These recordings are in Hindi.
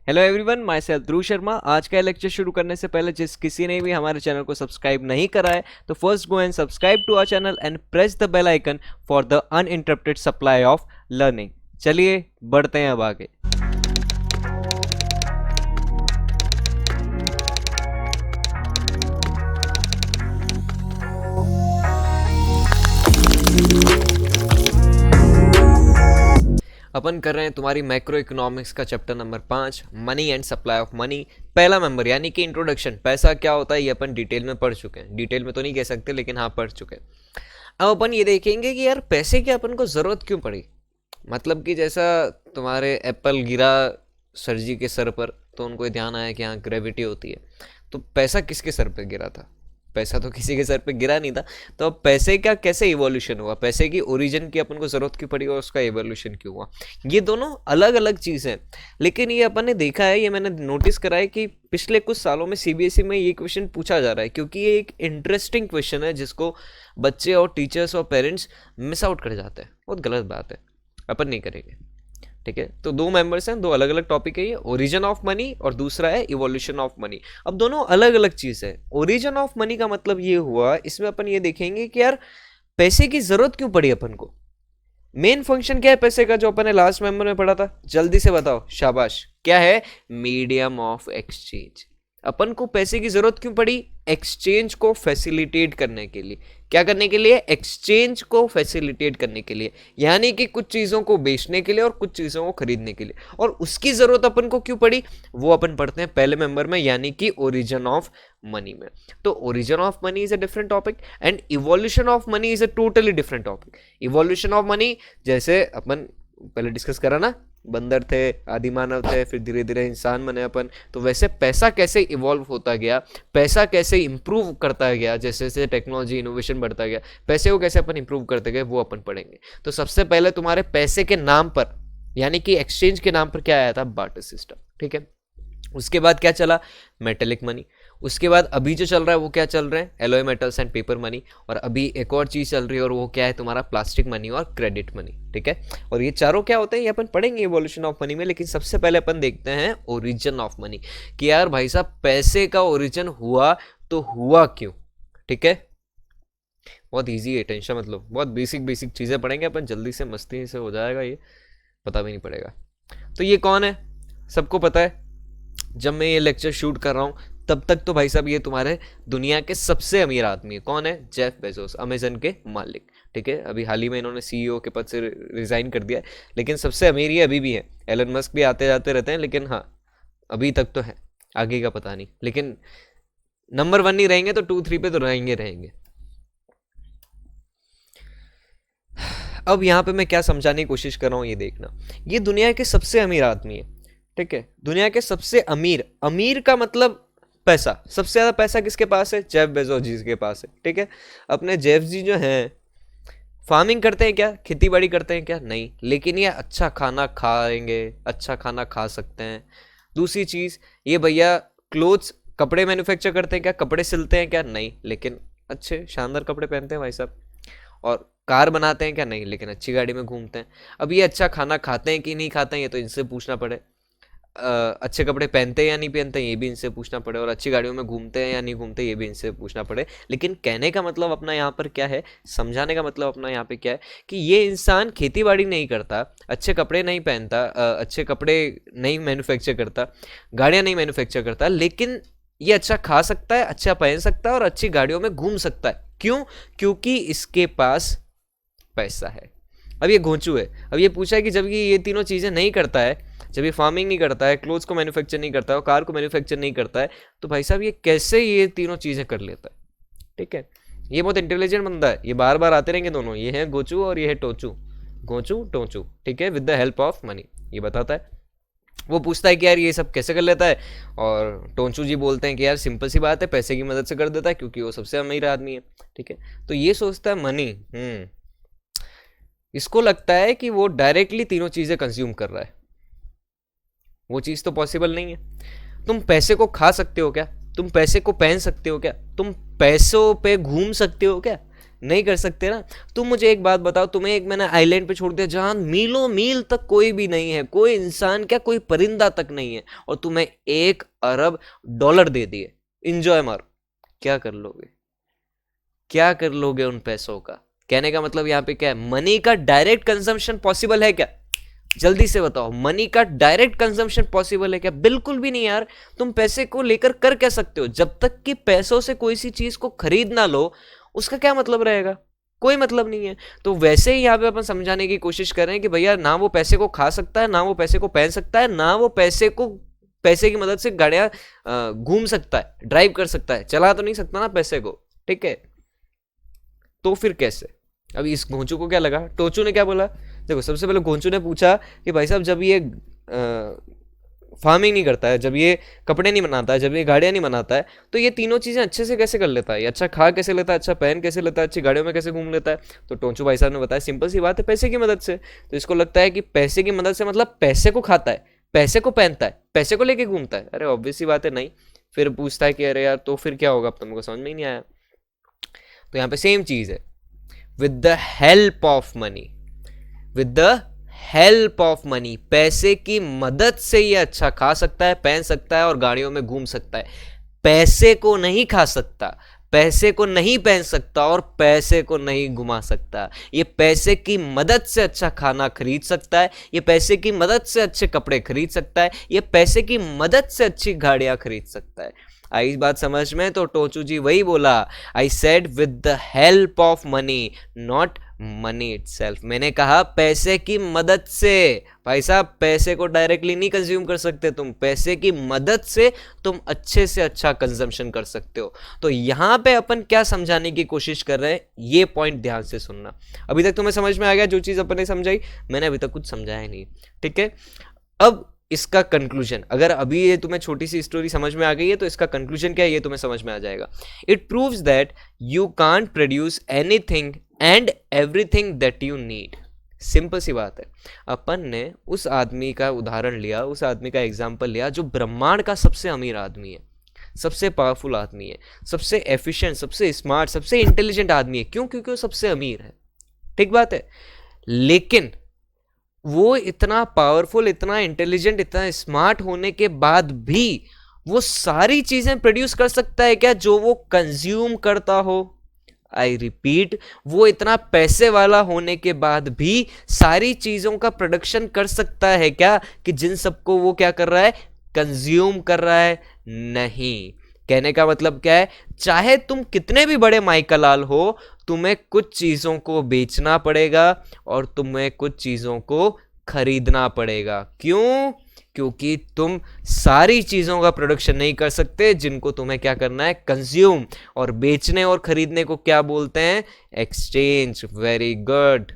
हेलो एवरीवन, माई सेल्फ ध्रुव शर्मा। आज का लेक्चर शुरू करने से पहले जिस किसी ने भी हमारे चैनल को सब्सक्राइब नहीं करा है तो first go and subscribe to our channel and press the bell icon for the uninterrupted supply of learning. चलिए बढ़ते हैं अब आगे। अपन कर रहे हैं तुम्हारी मैक्रो इकोनॉमिक्स का chapter number 5, money and supply of money. पहला मेंबर यानी कि इंट्रोडक्शन, पैसा क्या होता है ये अपन डिटेल में पढ़ चुके हैं। डिटेल में तो नहीं कह सकते लेकिन हाँ पढ़ चुके हैं। अब अपन ये देखेंगे कि यार पैसे की अपन को ज़रूरत क्यों पड़ी। मतलब कि जैसा तुम्हारे एप्पल गिरा सर जी के सर पर तो उनको ध्यान आया कि हाँ ग्रेविटी होती है, तो पैसा किसके सर पर गिरा था? पैसा तो किसी के सर पे गिरा नहीं था। तो अब पैसे का कैसे इवोल्यूशन हुआ, पैसे की ओरिजिन की अपन को जरूरत क्यों पड़ी और उसका इवोल्यूशन क्यों हुआ, ये दोनों अलग अलग चीज़ें हैं। लेकिन ये अपन ने देखा है, ये मैंने नोटिस करा है कि पिछले कुछ सालों में सीबीएसई में ये क्वेश्चन पूछा जा रहा है, क्योंकि ये एक इंटरेस्टिंग क्वेश्चन है जिसको बच्चे और टीचर्स और पेरेंट्स मिस आउट कर जाते हैं। बहुत गलत बात है, अपन नहीं करेंगे। ठीक है, तो दो मेंबर्स हैं, दो अलग अलग टॉपिक है ये, ओरिजिन ऑफ मनी और दूसरा है इवोल्यूशन ऑफ मनी। अब दोनों अलग अलग चीज है। ओरिजिन ऑफ मनी का मतलब ये हुआ, इसमें अपन ये देखेंगे कि यार पैसे की जरूरत क्यों पड़ी अपन को। मेन फंक्शन क्या है पैसे का, जो अपन ने लास्ट मेंबर में पढ़ा था? जल्दी से बताओ, शाबाश। क्या है? Medium of exchange. अपन को पैसे की जरूरत क्यों पड़ी? एक्सचेंज को फैसिलिटेट करने के लिए। क्या करने के लिए? एक्सचेंज को फैसिलिटेट करने के लिए, यानी कि कुछ चीजों को बेचने के लिए और कुछ चीजों को खरीदने के लिए। और उसकी जरूरत अपन को क्यों पड़ी वो अपन पढ़ते हैं पहले मेंबर में, यानी कि ओरिजिन ऑफ मनी में। तो origin of money is a different topic and evolution of money is a totally different topic. Evolution of money जैसे अपन पहले डिस्कस करा ना, बंदर थे, आदि मानव थे, फिर धीरे धीरे इंसान बने अपन, तो वैसे पैसा कैसे इवॉल्व होता गया, पैसा कैसे इंप्रूव करता गया, जैसे जैसे टेक्नोलॉजी इनोवेशन बढ़ता गया, पैसे को कैसे अपन इंप्रूव करते गए, वो अपन पढ़ेंगे। तो सबसे पहले तुम्हारे पैसे के नाम पर, यानी कि एक्सचेंज के नाम पर क्या आया था? Barter system. ठीक है, उसके बाद क्या चला? Metallic money. उसके बाद अभी जो चल रहा है वो क्या चल रहा है? Alloy metals and paper money. और अभी एक और चीज़ चल रही है और वो क्या है? तुम्हारा प्लास्टिक मनी और क्रेडिट मनी। ठीक है, और ये चारों क्या होते हैं ये अपन पढ़ेंगे इवोल्यूशन ऑफ मनी में। लेकिन सबसे पहले अपन देखते हैं ओरिजिन ऑफ मनी, कि यार भाई साहब पैसे का ओरिजिन हुआ तो हुआ क्यों। ठीक है, बहुत ईजी है, टेंशन मतलब बहुत बेसिक बेसिक चीज़ें पढ़ेंगे अपन, जल्दी से मस्ती से हो जाएगा, ये पता भी नहीं पड़ेगा। तो ये कौन है? सबको पता है। जब मैं ये लेक्चर शूट कर रहा हूँ तब तक तो भाई साहब ये तुम्हारे दुनिया के सबसे अमीर आदमी है। कौन है? जेफ बेजोस, अमेजन के मालिक। ठीक है, अभी हाल ही में इन्होंने सीईओ के पद से रिजाइन कर दिया है, लेकिन सबसे अमीर ये अभी भी है। एलन मस्क भी आते जाते रहते हैं, लेकिन हाँ अभी तक तो है, आगे का पता नहीं। लेकिन नंबर 1 नहीं रहेंगे तो 2-3 पे तो रहेंगे रहेंगे। अब यहाँ पे मैं क्या समझाने की कोशिश कर रहा हूँ ये देखना, ये दुनिया के सबसे अमीर आदमी है। ठीक है, दुनिया के सबसे अमीर, अमीर का मतलब पैसा। सबसे ज्यादा पैसा किसके पास है? जेफ बेजोस जी के पास है। ठीक है, अपने जेफ जी जो हैं फार्मिंग करते हैं क्या? खेती बाड़ी करते हैं क्या? नहीं, लेकिन ये अच्छा खाना खाएंगे, अच्छा खाना खा सकते हैं। दूसरी चीज, ये भैया क्लोथ्स, कपड़े मैन्युफैक्चर करते हैं क्या? कपड़े सिलते हैं क्या? नहीं, लेकिन अच्छे शानदार कपड़े पहनते हैं भाई साहब। और कार बनाते हैं क्या? नहीं, लेकिन अच्छी गाड़ी में घूमते हैं। अब ये अच्छा खाना खाते हैं कि नहीं खाते हैं ये तो इनसे पूछना पड़े। अच्छे कपड़े पहनते हैं या नहीं पहनते हैं ये भी इनसे पूछना पड़े। और अच्छी गाड़ियों में घूमते हैं या नहीं घूमते ये भी इनसे पूछना पड़े। लेकिन कहने का मतलब अपना यहाँ पर क्या है, समझाने का मतलब अपना यहाँ पे क्या है, कि ये इंसान खेती बाड़ी नहीं करता, अच्छे कपड़े नहीं पहनता, अच्छे कपड़े नहीं मैन्युफैक्चर करता, गाड़ियाँ नहीं मैन्युफैक्चर करता, लेकिन ये अच्छा खा सकता है, अच्छा पहन सकता है और अच्छी गाड़ियों में घूम सकता है। क्यों? क्योंकि इसके पास पैसा है। अब ये घोंचू है। अब ये पूछा है कि जब ये तीनों चीज़ें नहीं करता है, जब ये फार्मिंग नहीं करता है, क्लोथ्स को मैन्युफैक्चर नहीं करता है और कार को मैन्युफैक्चर नहीं करता है, तो भाई साहब ये कैसे ये तीनों चीज़ें कर लेता है? ठीक है, ये बहुत इंटेलिजेंट बंदा है। ये बार बार आते रहेंगे दोनों, ये है गोचू और ये है टोचू, गोचू टोचू। ठीक है, with the help of money, ये बताता है। वो पूछता है कि यार ये सब कैसे कर लेता है, और टोंचू जी बोलते हैं कि यार सिंपल सी बात है, पैसे की मदद से कर देता है, क्योंकि वो सबसे अमीर आदमी है। ठीक है, तो ये सोचता है मनी, इसको लगता है कि वो डायरेक्टली तीनों चीज़ें कंज्यूम कर रहा है। वो चीज़ तो पॉसिबल नहीं है। तुम पैसे को खा सकते हो क्या? तुम पैसे को पहन सकते हो क्या? तुम पैसों पे घूम सकते हो क्या? नहीं कर सकते ना। तुम मुझे एक बात बताओ, तुम्हें एक मैंने आइलैंड पे छोड़ दिया जहां मीलों मील तक कोई भी नहीं है, कोई इंसान क्या कोई परिंदा तक नहीं है, और तुम्हें $1 अरब दे दिए, इंजॉय मारो, क्या कर लोगे? क्या कर लोगे उन पैसों का? कहने का मतलब यहाँ पे क्या है, मनी का डायरेक्ट कंजम्पशन पॉसिबल है क्या? जल्दी से बताओ, मनी का डायरेक्ट कंजम्पशन पॉसिबल है क्या? बिल्कुल भी नहीं यार। तुम पैसे को लेकर कर क्या सकते हो? जब तक कि पैसों से कोई सी चीज को खरीद ना लो, उसका क्या मतलब रहेगा? कोई मतलब नहीं है। तो वैसे ही यहाँ पे अपन समझाने की कोशिश कर रहे हैं कि भैया ना वो पैसे को खा सकता है, ना वो पैसे को पहन सकता है, ना वो पैसे की मदद से गाड़ियां घूम सकता है, ड्राइव कर सकता है, चला तो नहीं सकता ना पैसे को, ठीक है? तो फिर कैसे? अभी इस घोंचू को क्या लगा, टोचू ने क्या बोला? देखो, सबसे पहले घोंचू ने पूछा कि भाई साहब, जब ये फार्मिंग नहीं करता है, जब ये कपड़े नहीं बनाता है, जब ये गाड़ियां नहीं बनाता है, तो ये तीनों चीजें अच्छे से कैसे कर लेता है? ये अच्छा खा कैसे लेता है, अच्छा पहन कैसे लेता है, अच्छी गाड़ियों में कैसे घूम लेता है? तो टोंचू भाई साहब ने बताया, सिंपल सी बात है, पैसे की मदद से। तो इसको लगता है कि पैसे की मदद से मतलब पैसे को खाता है, पैसे को पहनता है, पैसे को लेके घूमता है। अरे ऑब्वियस सी बात है, नहीं। फिर पूछता है कि अरे यार तो फिर क्या होगा, अब तुमको समझ में ही नहीं आया। तो यहाँ पे सेम चीज है, with the help of money, with the help of money, पैसे की मदद से ये अच्छा खा सकता है, पहन सकता है और गाड़ियों में घूम सकता है। पैसे को नहीं खा सकता, पैसे को नहीं पहन सकता और पैसे को नहीं घुमा सकता। ये पैसे की मदद से अच्छा खाना खरीद सकता है, ये पैसे की मदद से अच्छे कपड़े खरीद सकता है, ये पैसे की मदद से अच्छी गाड़ियां खरीद सकता है। आई बात समझ में? तो टोचू जी वही बोला, I said with the help of money, not money itself. मैंने कहा पैसे की मदद से। भाई साहब, पैसे को डायरेक्टली नहीं कंज्यूम कर सकते तुम, पैसे की मदद से तुम अच्छे से अच्छा कंजम्पशन कर सकते हो। तो यहां पे अपन क्या समझाने की कोशिश कर रहे हैं, ये पॉइंट ध्यान से सुनना। अभी तक तुम्हें समझ में आ गया जो चीज अपन ने समझाई? मैंने अभी तक कुछ समझाया नहीं, ठीक है? अब इसका कंक्लूजन, अगर अभी ये तुम्हें छोटी सी स्टोरी समझ में आ गई है तो इसका कंक्लूजन क्या है ये तुम्हें समझ में आ जाएगा। It proves that you can't produce anything and everything that you need. Simple सी बात है। अपन ने उस आदमी का उदाहरण लिया, उस आदमी का एग्जाम्पल लिया जो ब्रह्मांड का सबसे अमीर आदमी है, सबसे पावरफुल आदमी है, सबसे एफिशिएंट, सबसे स्मार्ट, सबसे इंटेलिजेंट आदमी है। क्यों? क्योंकि वो सबसे अमीर है, ठीक बात है। लेकिन वो इतना पावरफुल, इतना इंटेलिजेंट, इतना स्मार्ट होने के बाद भी वो सारी चीजें प्रोड्यूस कर सकता है क्या जो वो कंज्यूम करता हो? आई रिपीट, वो इतना पैसे वाला होने के बाद भी सारी चीजों का प्रोडक्शन कर सकता है क्या कि जिन सबको वो क्या कर रहा है, कंज्यूम कर रहा है? नहीं। कहने का मतलब क्या है, चाहे तुम कितने भी बड़े माइकलाल हो, तुम्हें कुछ चीजों को बेचना पड़ेगा और तुम्हें कुछ चीजों को खरीदना पड़ेगा। क्यों? क्योंकि तुम सारी चीजों का प्रोडक्शन नहीं कर सकते जिनको तुम्हें क्या करना है, कंज्यूम। और बेचने और खरीदने को क्या बोलते हैं? एक्सचेंज। वेरी गुड,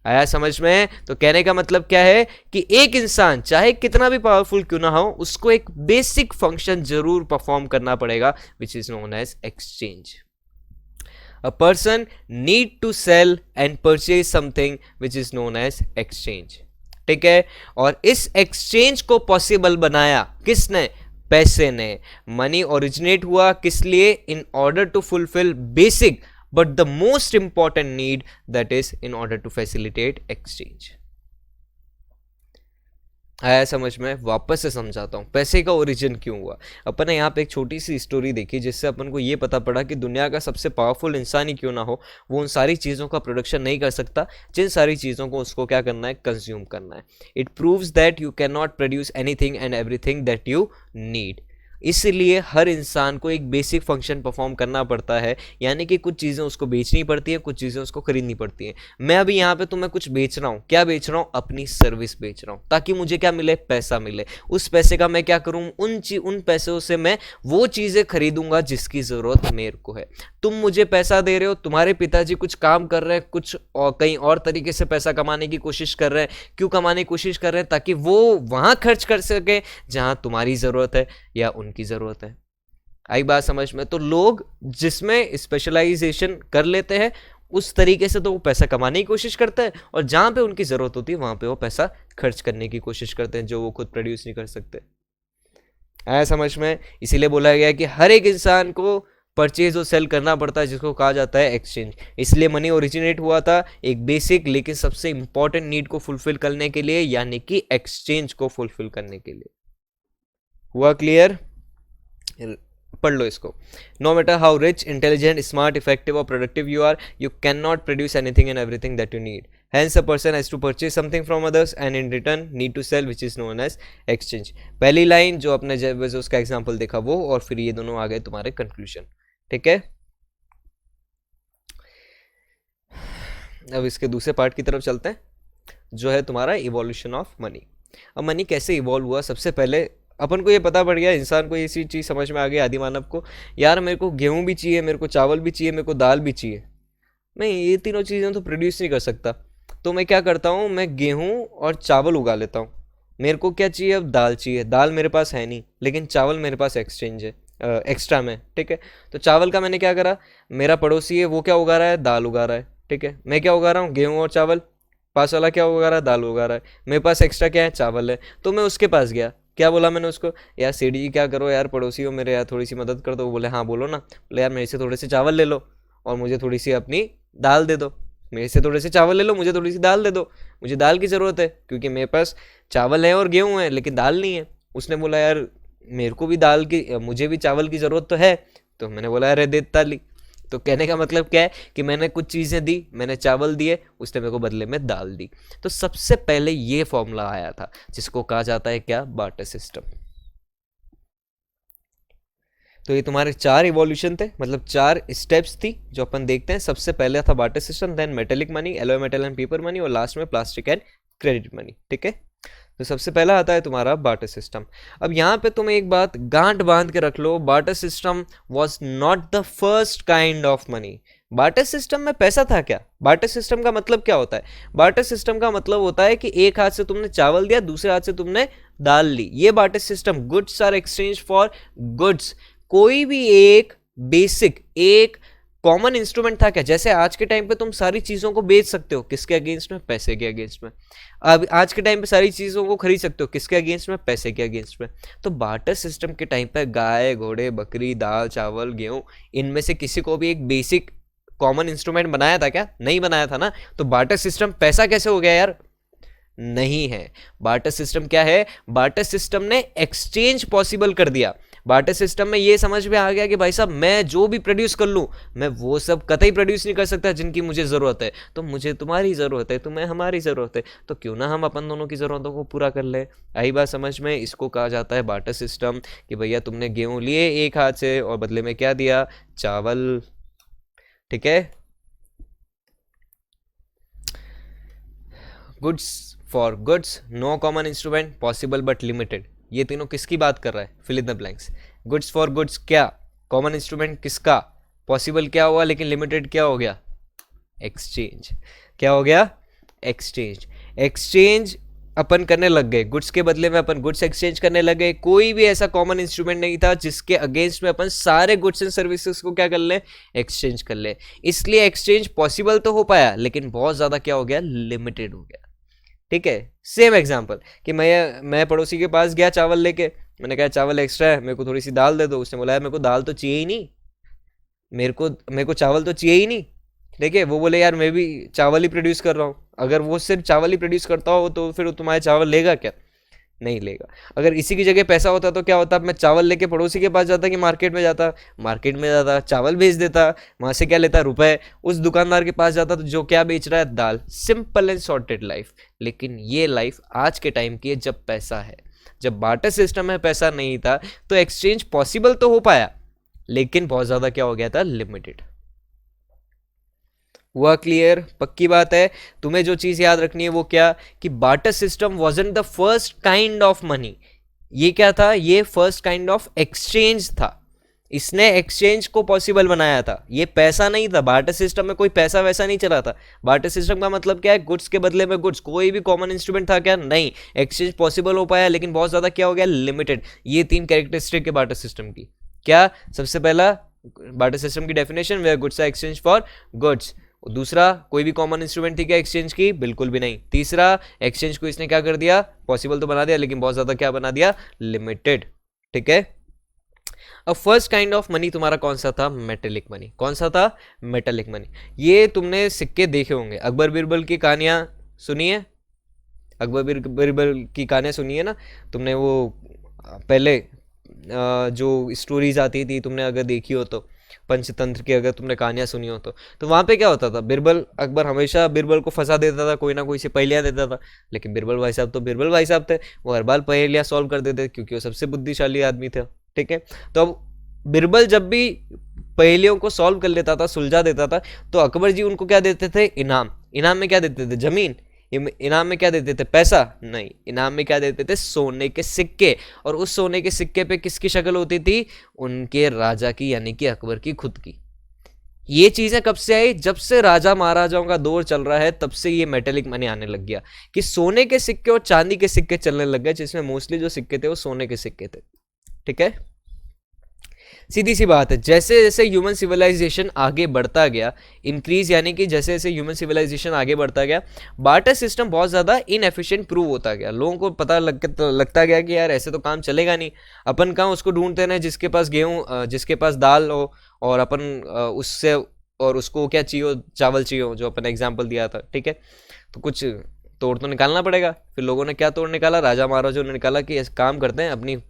आया समझ में? तो कहने का मतलब क्या है कि एक इंसान चाहे कितना भी पावरफुल क्यों ना हो, उसको एक बेसिक फंक्शन जरूर परफॉर्म करना पड़ेगा, which is known as exchange. A person need to sell and purchase something which is known as exchange, ठीक है? और इस exchange को possible बनाया किसने? पैसे ने। मनी ओरिजिनेट हुआ किस लिए? in order to fulfill basic but the most important need, that is in order to facilitate exchange। आया समझ में? वापस से समझाता हूँ पैसे का ओरिजिन क्यों हुआ। अपन ने यहाँ पे एक छोटी सी स्टोरी देखी जिससे अपन को ये पता पड़ा कि दुनिया का सबसे पावरफुल इंसान ही क्यों ना हो, वो उन सारी चीज़ों का प्रोडक्शन नहीं कर सकता जिन सारी चीज़ों को उसको क्या करना है, कंज्यूम करना है। It proves that you can not produce anything and everything that you need. इसलिए हर इंसान को एक बेसिक फंक्शन परफॉर्म करना पड़ता है, यानी कि कुछ चीज़ें उसको बेचनी पड़ती है, कुछ चीज़ें उसको खरीदनी पड़ती हैं। मैं अभी यहाँ पे तुम्हें कुछ बेच रहा हूँ, क्या बेच रहा हूँ? अपनी सर्विस बेच रहा हूँ, ताकि मुझे क्या मिले? पैसा मिले। उस पैसे का मैं क्या करूँ? उन पैसों से मैं वो चीज़ें खरीदूंगा जिसकी ज़रूरत मेरे को है। तुम मुझे पैसा दे रहे हो, तुम्हारे पिताजी कुछ काम कर रहे हैं, कुछ और कहीं और तरीके से पैसा कमाने की कोशिश कर रहे हैं। क्यों कमाने की कोशिश कर रहे हैं? ताकि वो वहाँ खर्च कर सके जहाँ तुम्हारी ज़रूरत है या उनकी ज़रूरत है। आई बात समझ में? तो लोग जिसमें स्पेशलाइजेशन कर लेते हैं उस तरीके से तो वो पैसा कमाने की कोशिश करते हैं, और जहाँ पे उनकी ज़रूरत होती है वहाँ पे वो पैसा खर्च करने की कोशिश करते हैं जो वो खुद प्रोड्यूस नहीं कर सकते। आया समझ में? इसीलिए बोला गया कि हर एक इंसान को परचेज और सेल करना पड़ता है, जिसको कहा जाता है एक्सचेंज। इसलिए मनी ओरिजिनेट हुआ था एक बेसिक लेकिन सबसे इंपॉर्टेंट नीड को फुलफिल करने के लिए, यानी कि एक्सचेंज को फुलफिल करने के लिए। हुआ क्लियर? पढ़ लो इसको। No matter how rich, intelligent, smart, effective और productive you are, you can not produce anything and everything that you need. Hence a person has to purchase something from others and in return need to sell, which is known as exchange। पहली लाइन जो अपने जेफ बेजोस का एग्जांपल देखा वो, और फिर ये दोनों आ गए तुम्हारे कंक्लूजन। ठीक है, अब इसके दूसरे पार्ट की तरफ चलते हैं, जो है तुम्हारा इवोल्यूशन ऑफ मनी। अब मनी कैसे इवॉल्व हुआ? सबसे पहले अपन को ये पता पड़ गया, इंसान को ये चीज़ समझ में आ गई, आदि मानव को, यार मेरे को गेहूँ भी चाहिए, मेरे को चावल भी चाहिए, मेरे को दाल भी चाहिए, मैं ये तीनों चीज़ें तो प्रोड्यूस नहीं कर सकता, तो मैं क्या करता हूँ, मैं गेहूँ और चावल उगा लेता हूँ। मेरे को क्या चाहिए? अब दाल चाहिए, दाल मेरे पास है नहीं, लेकिन चावल मेरे पास एक्सचेंज है, एक्स्ट्रा में। ठीक है, तो चावल का मैंने क्या करा, मेरा पड़ोसी है वो क्या उगा रहा है, दाल उगा रहा है। ठीक है, मैं क्या उगा रहा हूँ, गेहूँ और चावल, पास वाला क्या उगा रहा है, दाल उगा रहा है, मेरे पास एक्स्ट्रा क्या है, चावल है, तो मैं उसके पास गया, क्या बोला मैंने उसको, यार सेठी जी क्या करो यार, पड़ोसी हो मेरे, यार थोड़ी सी मदद कर दो। वो बोले हाँ बोलो ना। बोले यार मेरे से थोड़े से चावल ले लो और मुझे थोड़ी सी अपनी दाल दे दो, मेरे से थोड़े से चावल ले लो, मुझे थोड़ी सी दाल दे दो, मुझे दाल की ज़रूरत है क्योंकि मेरे पास चावल है और गेहूँ है लेकिन दाल नहीं है। उसने बोला यार मेरे को भी दाल की, मुझे भी चावल की ज़रूरत तो है, तो मैंने बोला अरे दे ताली। तो कहने का मतलब क्या है कि मैंने कुछ चीज़ें दी, मैंने चावल दिए, उसने मेरे को बदले में दाल दी। तो सबसे पहले ये फॉर्मूला आया था जिसको कहा जाता है क्या, बार्टर सिस्टम। तो ये तुम्हारे 4 इवोल्यूशन थे, मतलब 4 स्टेप्स थी जो अपन देखते हैं। सबसे पहले था barter system, then metallic money, alloy metal and paper money, और लास्ट में प्लास्टिक एंड क्रेडिट मनी। ठीक है, तो सबसे पहला आता है तुम्हारा बार्टर सिस्टम। अब यहाँ पे तुम एक बात गांठ बांध के रख लो, barter system was not the first kind of money. Barter system में पैसा था क्या? बार्टर सिस्टम का मतलब क्या होता है? बार्टर सिस्टम का मतलब होता है कि एक हाथ से तुमने चावल दिया, दूसरे हाथ से तुमने दाल ली, ये barter system. Goods are exchange for goods. कोई भी एक बेसिक, एक कॉमन इंस्ट्रूमेंट था क्या? जैसे आज के टाइम पे तुम सारी चीजों को बेच सकते हो, किसके अगेंस्ट में? पैसे के अगेंस्ट में। अब आज के टाइम पे सारी चीजों को खरीद सकते हो, किसके अगेंस्ट में? पैसे के अगेंस्ट में। तो बार्टर सिस्टम के टाइम पे गाय, घोड़े, बकरी, दाल, चावल, गेहूं, इनमें से किसी को भी एक बेसिक कॉमन इंस्ट्रूमेंट बनाया था क्या? नहीं बनाया था ना। तो बार्टर सिस्टम पैसा कैसे हो गया यार? नहीं है। बार्टर सिस्टम क्या है? बार्टर सिस्टम ने एक्सचेंज पॉसिबल कर दिया। बार्टर सिस्टम में ये समझ में आ गया कि भाई साहब मैं जो भी प्रोड्यूस कर लूं, मैं वो सब कतई प्रोड्यूस नहीं कर सकता जिनकी मुझे ज़रूरत है। तो मुझे तुम्हारी ज़रूरत है, तुम्हें हमारी ज़रूरत है, तो क्यों ना हम अपन दोनों की ज़रूरतों को पूरा कर ले। आई बात समझ में? इसको कहा जाता है बार्टर सिस्टम। कि भैया तुमने गेहूँ लिए एक हाथ से और बदले में क्या दिया? चावल। ठीक है, goods for goods, no common instrument, possible but limited. ये तीनों किसकी बात कर रहा है? Fill in the blanks. Goods for goods क्या? कॉमन इंस्ट्रूमेंट किसका? पॉसिबल क्या हुआ लेकिन लिमिटेड क्या हो गया? एक्सचेंज। क्या हो गया? एक्सचेंज। एक्सचेंज अपन करने लग गए, गुड्स के बदले में अपन गुड्स एक्सचेंज करने लग गए। कोई भी ऐसा कॉमन इंस्ट्रूमेंट नहीं था जिसके अगेंस्ट में अपन सारे गुड्स एंड सर्विसेज को क्या कर ले? एक्सचेंज कर ले। इसलिए एक्सचेंज पॉसिबल तो हो पाया लेकिन बहुत ज़्यादा क्या हो गया? लिमिटेड हो गया। ठीक है, सेम एग्जांपल कि मैं पड़ोसी के पास गया चावल लेके, मैंने कहा चावल एक्स्ट्रा है, मेरे को थोड़ी सी दाल दे दो। उसने बोला मेरे को दाल तो चाहिए ही नहीं, मेरे को चावल तो चाहिए ही नहीं। ठीक है, वो बोले यार मैं भी चावल ही प्रोड्यूस कर रहा हूँ। अगर वो सिर्फ चावल ही प्रोड्यूस करता हो तो फिर तुम्हारे चावल लेगा क्या? नहीं लेगा। अगर इसी की जगह पैसा होता तो क्या होता? मैं चावल लेके पड़ोसी के पास जाता कि मार्केट में जाता, चावल भेज देता, वहां से क्या लेता? रुपए। उस दुकानदार के पास जाता तो जो क्या बेच रहा है? दाल। Simple and sorted life. लेकिन ये लाइफ आज के टाइम की है जब पैसा है। जब बार्टर सिस्टम में पैसा नहीं था तो एक्सचेंज पॉसिबल तो हो पाया लेकिन बहुत ज्यादा क्या हो गया था? लिमिटेड। हुआ क्लियर? पक्की बात है। तुम्हें जो चीज याद रखनी है वो क्या? कि barter system wasn't the first kind of money. ये क्या था? ये फर्स्ट काइंड ऑफ एक्सचेंज था। इसने एक्सचेंज को पॉसिबल बनाया था। ये पैसा नहीं था। बार्टर सिस्टम में कोई पैसा वैसा नहीं चला था। बार्टर सिस्टम का मतलब क्या है? गुड्स के बदले में गुड्स। कोई भी कॉमन इंस्ट्रूमेंट था क्या? नहीं। एक्सचेंज पॉसिबल हो पाया लेकिन बहुत ज्यादा क्या हो गया? लिमिटेड। ये 3 कैरेक्टरिस्टिक है बार्टर सिस्टम की। क्या? सबसे पहला बार्टर सिस्टम की definition, where goods are exchange for goods. दूसरा, कोई भी कॉमन इंस्ट्रूमेंट थी क्या एक्सचेंज की? बिल्कुल भी नहीं। तीसरा, एक्सचेंज को इसने क्या कर दिया? पॉसिबल तो बना दिया लेकिन बहुत ज्यादा क्या बना दिया? लिमिटेड। ठीक है, अब फर्स्ट काइंड ऑफ मनी तुम्हारा कौन सा था? Metallic money. कौन सा था? Metallic money. ये तुमने सिक्के देखे होंगे, अकबर बीरबल की कहानियां सुनी है? अकबर बीरबल की कहानियां सुनी है ना तुमने? वो पहले जो स्टोरीज आती थी तुमने अगर देखी हो तो, पंचतंत्र की अगर तुमने कहानियां सुनी हो तो वहां पे क्या होता था? बीरबल, अकबर हमेशा बीरबल को फंसा देता था, कोई ना कोई से पहेलियां देता था। लेकिन बीरबल भाई साहब तो बीरबल भाई साहब थे, वो हर बार पहेलियां सॉल्व कर देते क्योंकि वो सबसे बुद्धिशाली आदमी थे। ठीक है, तो अब बीरबल जब भी पहेलियों को सॉल्व कर लेता था, सुलझा देता था, तो अकबर जी उनको क्या देते थे? इनाम। इनाम में क्या देते थे? जमीन। इनाम में क्या देते थे? पैसा नहीं, इनाम में क्या देते थे? सोने के सिक्के। और उस सोने के सिक्के पे किसकी शक्ल होती थी? उनके राजा की, यानी कि अकबर की खुद की। ये चीजें कब से आई? जब से राजा महाराजाओं का दौर चल रहा है तब से ये मेटेलिक मनी आने लग गया कि सोने के सिक्के और चांदी के सिक्के चलने लग गए, जिसमें मोस्टली जो सिक्के थे वो सोने के सिक्के थे। ठीक है, सीधी सी बात है। जैसे जैसे ह्यूमन सिविलाइजेशन आगे बढ़ता गया, इंक्रीज यानी कि जैसे जैसे ह्यूमन सिविलाइजेशन आगे बढ़ता गया, बार्टर सिस्टम बहुत ज़्यादा इनएफिशिएंट प्रूव होता गया। लोगों को पता लगता गया कि यार ऐसे तो काम चलेगा नहीं, अपन कहाँ उसको ढूंढते हैं जिसके पास गेहूँ, जिसके पास दाल हो, और अपन उससे, और उसको क्या चाहिए? चावल चाहिए हो, जो अपन एग्जाम्पल दिया था। ठीक है, तो कुछ तोड़ तो निकालना पड़ेगा। फिर लोगों ने क्या तोड़ निकाला? राजा महाराजों ने निकाला कि काम करते हैं, अपनी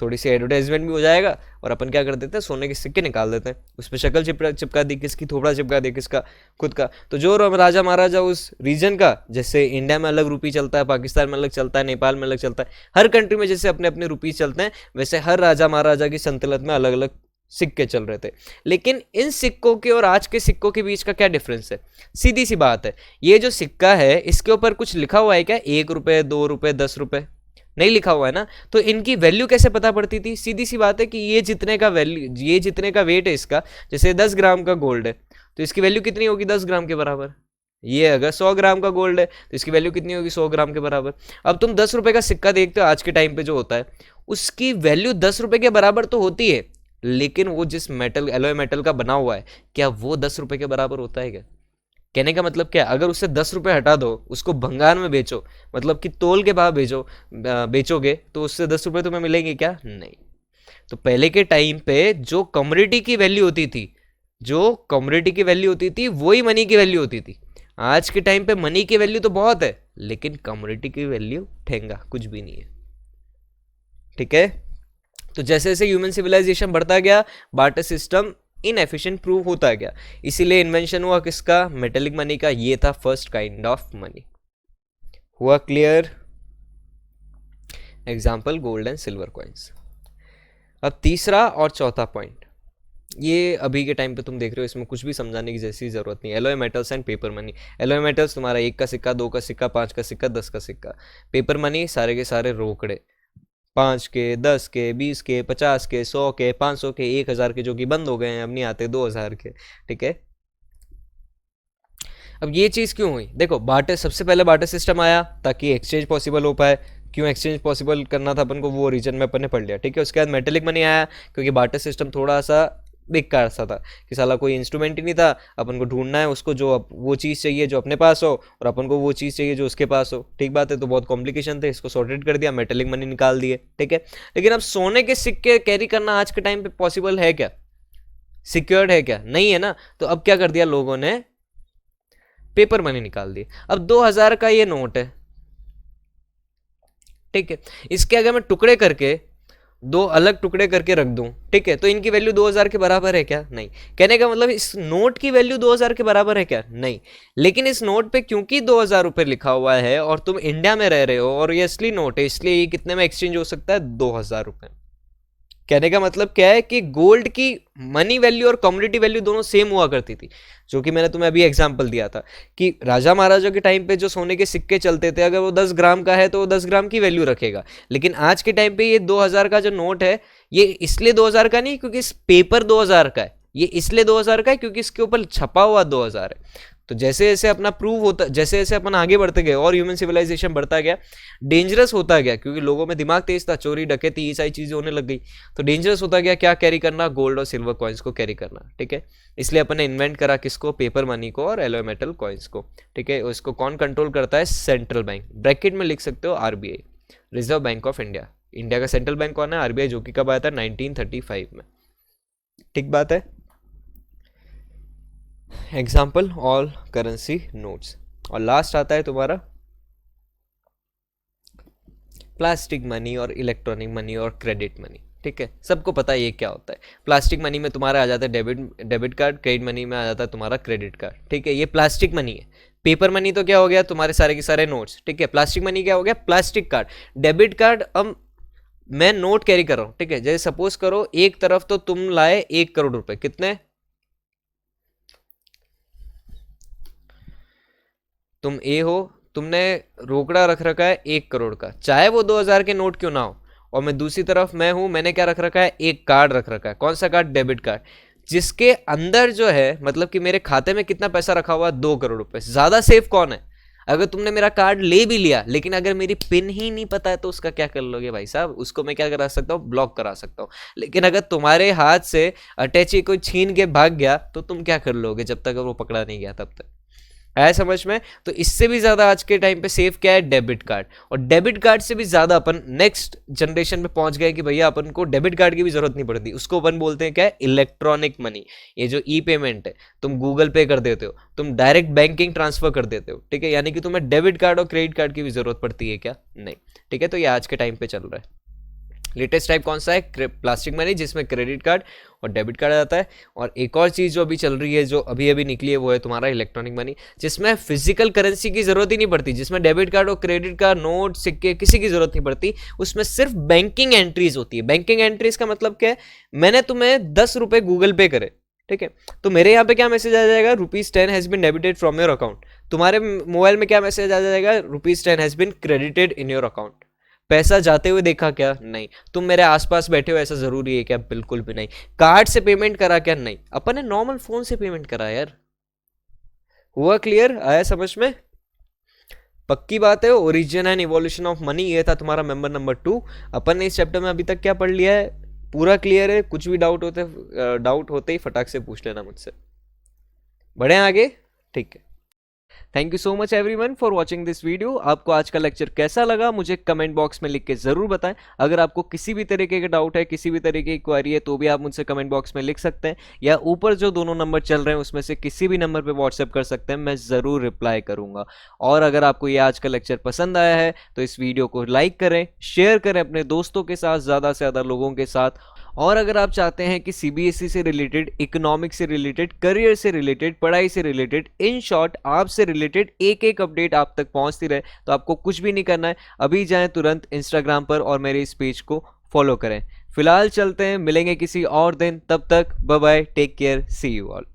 थोड़ी सी एडवर्टाइजमेंट भी हो जाएगा, और अपन क्या कर देते हैं? सोने के सिक्के निकाल देते हैं, उस पर शक्ल चिपका दी किसकी, थोपड़ा चिपका दी किसका, खुद का। तो जो राजा महाराजा उस रीजन का, जैसे इंडिया में अलग रुपी चलता है, पाकिस्तान में अलग चलता है, नेपाल में अलग चलता है, हर कंट्री में जैसे अपने अपने रुपी चलते हैं, वैसे हर राजा महाराजा की संतुलत में अलग अलग सिक्के चल रहे थे। लेकिन इन सिक्कों के और आज के सिक्कों के बीच का क्या डिफरेंस है? सीधी सी बात है, ये जो सिक्का है इसके ऊपर कुछ लिखा हुआ है क्या? 1 रुपये, 2 रुपये, 10 रुपये नहीं लिखा हुआ है ना। तो इनकी वैल्यू कैसे पता पड़ती थी? सीधी सी बात है कि ये जितने का वैल्यू, ये जितने का वेट है इसका, जैसे 10 ग्राम का गोल्ड है तो इसकी वैल्यू कितनी होगी? 10 ग्राम के बराबर। ये अगर 100 ग्राम का गोल्ड है तो इसकी वैल्यू कितनी होगी? 100 ग्राम के बराबर। अब तुम 10 रुपए का सिक्का देखते हो आज के टाइम पे जो होता है, उसकी वैल्यू 10 रुपए के बराबर तो होती है, लेकिन वो जिस मेटल, एलॉय मेटल का बना हुआ है, क्या वो 10 रुपए के बराबर होता है क्या? कहने का मतलब क्या? अगर उससे 10 रुपए हटा दो, उसको भंगार में बेचो, मतलब कि तोल के भाव बेचोगे, तो उससे 10 रुपए तुम्हें मिलेंगे क्या? नहीं। तो पहले के टाइम पे जो कमोडिटी की वैल्यू होती थी, जो कमोडिटी की वैल्यू होती थी, वही मनी की वैल्यू होती थी। आज के टाइम पे मनी की वैल्यू तो बहुत है, लेकिन कमोडिटी की वैल्यू ठेंगा, कुछ भी नहीं है। ठीक है, तो जैसे जैसे ह्यूमन सिविलाइजेशन बढ़ता गया, बार्टर सिस्टम इनएफिशिएंट प्रूव होता गया, इसीलिए इन्वेंशन हुआ किसका? मेटेलिक मनी का। ये था फर्स्ट काइंड ऑफ मनी। हुआ clear? Example gold and silver coins. अब तीसरा और चौथा पॉइंट, ये अभी के टाइम पे तुम देख रहे हो, इसमें कुछ भी समझाने की जैसी जरूरत नहीं। Alloy metals and paper money. Alloy metals तुम्हारा 1 का सिक्का, 2 का सिक्का, 5 का सिक्का, 10 का सिक्का। पेपर मनी सारे के सारे रोकड़े, 5 के, 10 के, 20 के, 50 के, 100 के, 500 के, 1000 के, जो कि बंद हो गए हैं, अब नहीं आते 2000 के। ठीक है, अब ये चीज़ क्यों हुई? देखो, बार्टर, सबसे पहले बार्टर सिस्टम आया ताकि एक्सचेंज पॉसिबल हो पाए। क्यों एक्सचेंज पॉसिबल करना था अपन को? वो रीजन में अपन ने पढ़ लिया। ठीक है, उसके बाद मेटेलिक मनी आया क्योंकि बार्टर सिस्टम थोड़ा सा बेकार सा था कि साला कोई इंस्ट्रूमेंट ही नहीं था, अपन को ढूंढना है उसको, जो वो चीज़ चाहिए जो अपने पास हो, और अपन को वो चीज़ चाहिए जो उसके पास हो। ठीक बात है, तो बहुत कॉम्प्लिकेशन थे, इसको सॉर्टेड कर दिया, मेटेलिक मनी निकाल दिए। ठीक है, लेकिन अब सोने के सिक्के कैरी करना आज के टाइम पे पॉसिबल है क्या? सिक्योर्ड है क्या? नहीं है ना। तो अब क्या कर दिया लोगों ने? पेपर मनी निकाल दी। अब 2000 का ये नोट है, ठीक है, इसके अगर मैं टुकड़े करके, 2 अलग टुकड़े करके रख दूं, ठीक है, तो इनकी वैल्यू 2000 के बराबर है क्या? नहीं। कहने का मतलब इस नोट की वैल्यू 2000 के बराबर है क्या? नहीं। लेकिन इस नोट पे क्योंकि 2000 रुपए लिखा हुआ है और तुम इंडिया में रह रहे हो और ये असली नोट है, इसलिए ये कितने में एक्सचेंज हो सकता है? 2000 रुपए। कहने का मतलब क्या है कि गोल्ड की मनी वैल्यू और कम्युनिटी वैल्यू दोनों सेम हुआ करती थी, जो कि मैंने तुम्हें अभी एग्जांपल दिया था कि राजा महाराजा के टाइम पे जो सोने के सिक्के चलते थे, अगर वो 10 ग्राम का है तो वो 10 ग्राम की वैल्यू रखेगा। लेकिन आज के टाइम पे ये 2000 का जो नोट है, ये इसलिए 2000 का नहीं क्योंकि इस पेपर 2000 का है, ये इसलिए 2000 का है क्योंकि इसके ऊपर छपा हुआ 2000 है। तो जैसे जैसे अपना प्रूव होता, जैसे जैसे अपन आगे बढ़ते गए और ह्यूमन सिविलाइजेशन बढ़ता गया, डेंजरस होता गया, क्योंकि लोगों में दिमाग तेज था, चोरी डकैती ये सारी चीजें होने लग गई, तो डेंजरस होता गया क्या कैरी करना? गोल्ड और सिल्वर कॉइन्स को कैरी करना। ठीक है, इसलिए अपन ने इन्वेंट करा किसको? पेपर मनी को और एलॉय मेटल कॉइन्स को। ठीक है, उसको कौन कंट्रोल करता है? सेंट्रल बैंक, ब्रैकेट में लिख सकते हो RBI, reserve bank of India. India का सेंट्रल बैंक कौन है? आरबीआई, जो कि कब आया था? 1935 में। ठीक बात है। Example all currency notes. और लास्ट आता है तुम्हारा प्लास्टिक मनी और इलेक्ट्रॉनिक मनी और क्रेडिट मनी। ठीक है, सबको पता है ये क्या होता है। प्लास्टिक मनी में तुम्हारा आ जाता है डेबिट कार्ड, क्रेडिट मनी में आ जाता है तुम्हारा क्रेडिट कार्ड। ठीक है, ये प्लास्टिक मनी है। पेपर मनी तो क्या हो गया? तुम्हारे सारे के सारे नोट्स। ठीक है, प्लास्टिक मनी क्या हो गया? Plastic card. डेबिट कार्ड, अब मैं नोट कैरी कर रहा हूं। ठीक है, जैसे सपोज करो एक तरफ तो तुम लाए 1 करोड़ रुपए, कितने? तुम ए हो, तुमने रोकड़ा रख रखा है 1 करोड़ का, चाहे वो 2000 के नोट क्यों ना हो। और मैं दूसरी तरफ मैं हूं, मैंने क्या रख रखा है? एक कार्ड रख रखा है। कौन सा कार्ड? डेबिट कार्ड, जिसके अंदर जो है मतलब कि मेरे खाते में कितना पैसा रखा हुआ? 2 करोड़ रुपए। ज्यादा सेफ कौन है? अगर तुमने मेरा कार्ड ले भी लिया, लेकिन अगर मेरी पिन ही नहीं पता है तो उसका क्या कर लोगे भाई साहब? उसको मैं क्या करा सकता हूँ? ब्लॉक करा सकता हूँ। लेकिन अगर तुम्हारे हाथ से अटैची कोई छीन के भाग गया तो तुम क्या कर लोगे जब तक वो पकड़ा नहीं गया तब तक? है समझ में? तो इससे भी ज्यादा आज के टाइम पे सेफ क्या है? Debit card. और डेबिट कार्ड से भी ज्यादा अपन नेक्स्ट जनरेशन में पहुंच गए कि भैया अपन को डेबिट कार्ड की भी जरूरत नहीं पड़ती। उसको अपन बोलते हैं क्या है? Electronic money. ये जो ई पेमेंट है, तुम गूगल पे कर देते हो, तुम डायरेक्ट बैंकिंग ट्रांसफर कर देते हो। ठीक है, यानी कि तुम्हें डेबिट कार्ड और क्रेडिट कार्ड की भी जरूरत पड़ती है क्या? नहीं। ठीक है, तो ये आज के टाइम पे चल रहा है। लेटेस्ट टाइप कौन सा है? प्लास्टिक मनी, जिसमें क्रेडिट कार्ड और डेबिट कार्ड आता है। और एक और चीज जो अभी चल रही है, जो अभी अभी निकली है, वो है तुम्हारा इलेक्ट्रॉनिक मनी, जिसमें फिजिकल करेंसी की जरूरत ही नहीं पड़ती, जिसमें डेबिट कार्ड और क्रेडिट कार्ड, नोट, सिक्के, किसी की जरूरत नहीं पड़ती। उसमें सिर्फ बैंकिंग एंट्रीज होती है। बैंकिंग एंट्रीज का मतलब क्या है? मैंने तुम्हें 10 रुपए गूगल पे करे, ठीक है, तो मेरे यहाँ पे क्या मैसेज आ जाएगा? ₹10 has been debited from your account. तुम्हारे मोबाइल में क्या मैसेज आ जाएगा? ₹10 has been credited in your account. पैसा जाते हुए देखा क्या? नहीं। तुम मेरे आसपास बैठे हो ऐसा जरूरी है क्या? बिल्कुल भी नहीं। कार्ड से पेमेंट करा क्या? नहीं। अपन ने नॉर्मल फोन से पेमेंट करा यार। हुआ क्लियर? आया समझ में? पक्की बात है। Origin and evolution of money, ये था तुम्हारा मेंबर नंबर 2। अपन ने इस चैप्टर में अभी तक क्या पढ़ लिया है? पूरा क्लियर है? कुछ भी डाउट होते ही फटाक से पूछ लेना मुझसे। बढ़े आगे? ठीक है। Thank you so much everyone for watching this video. आपको आज का लेक्चर कैसा लगा मुझे कमेंट बॉक्स में लिख के जरूर बताएं। अगर आपको किसी भी तरीके का डाउट है, किसी भी तरीके की क्वेरी है, तो भी आप मुझसे कमेंट बॉक्स में लिख सकते हैं, या ऊपर जो दोनों नंबर चल रहे हैं उसमें से किसी भी नंबर पे व्हाट्सएप कर सकते हैं, मैं जरूर रिप्लाई करूंगा। और अगर आपको ये आज का लेक्चर पसंद आया है तो इस वीडियो को लाइक करें, शेयर करें अपने दोस्तों के साथ, ज्यादा से ज्यादा लोगों के साथ। और अगर आप चाहते हैं कि सीबीएसई से रिलेटेड, इकोनॉमिक्स से रिलेटेड, करियर से रिलेटेड, पढ़ाई से रिलेटेड, इन शॉर्ट आपसे रिलेटेड एक एक अपडेट आप तक पहुंचती रहे, तो आपको कुछ भी नहीं करना है, अभी जाएं तुरंत इंस्टाग्राम पर और मेरे इस पेज को फॉलो करें। फिलहाल चलते हैं, मिलेंगे किसी और दिन, तब तक bye bye, take care, see you all.